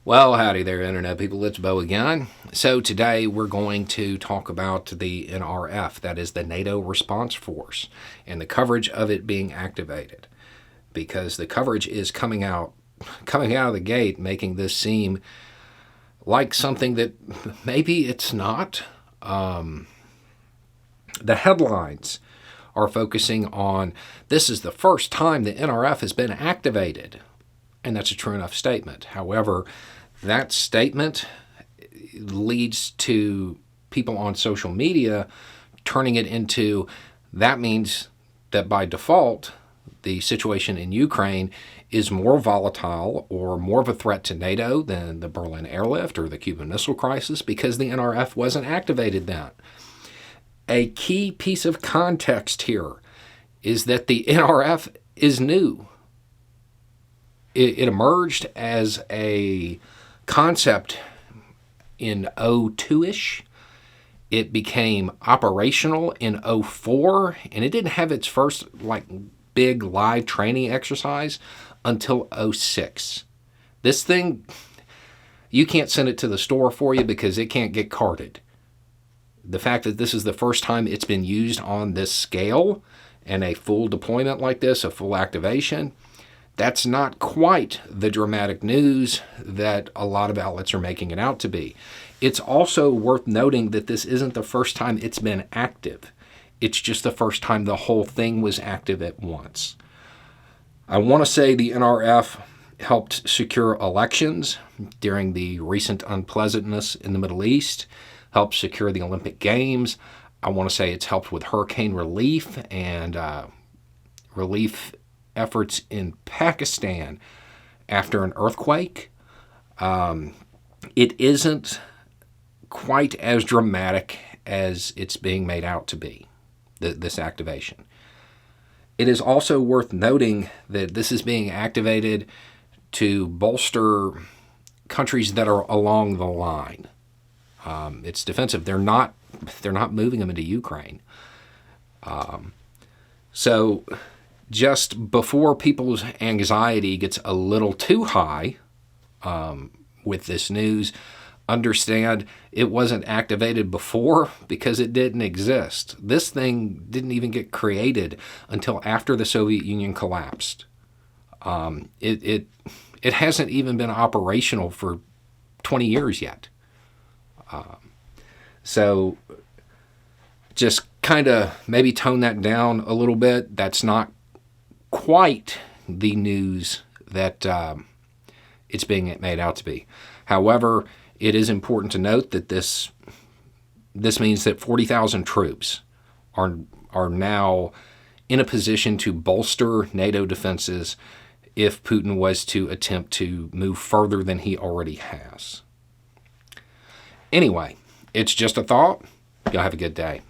Well, howdy there, Internet people. It's Bo again. So, today we're going to talk about the NRF, that is the NATO Response Force, and the coverage of it being activated. Because the coverage is coming out of the gate, making this seem like something that maybe it's not. The headlines are focusing on this is the first time the NRF has been activated. And that's a true enough statement. However, that statement leads to people on social media turning it into that means that by default, the situation in Ukraine is more volatile or more of a threat to NATO than the Berlin airlift or the Cuban Missile Crisis because the NRF wasn't activated then. A key piece of context here is that the NRF is new. It emerged as a concept in 02-ish. It became operational in 04, and it didn't have its first big live training exercise until 06. This thing, you can't send it to the store for you because it can't get carted. The fact that this is the first time it's been used on this scale and a full deployment like this, a full activation, that's not quite the dramatic news that a lot of outlets are making it out to be. It's also worth noting that this isn't the first time it's been active. It's just the first time the whole thing was active at once. I want to say the NRF helped secure elections during the recent unpleasantness in the Middle East, helped secure the Olympic Games. I want to say it's helped with hurricane relief and relief efforts in Pakistan after an earthquake. It isn't quite as dramatic as it's being made out to be, this activation. It is also worth noting that this is being activated to bolster countries that are along the line. It's defensive. They're not moving them into Ukraine. So just before people's anxiety gets a little too high with this news, understand it wasn't activated before because it didn't exist. This thing didn't even get created until after the Soviet Union collapsed. It hasn't even been operational for 20 years yet. So just kind of maybe tone that down a little bit. That's not quite the news that it's being made out to be. However, it is important to note that this means that 40,000 troops are now in a position to bolster NATO defenses if Putin was to attempt to move further than he already has. Anyway, it's just a thought. Y'all have a good day.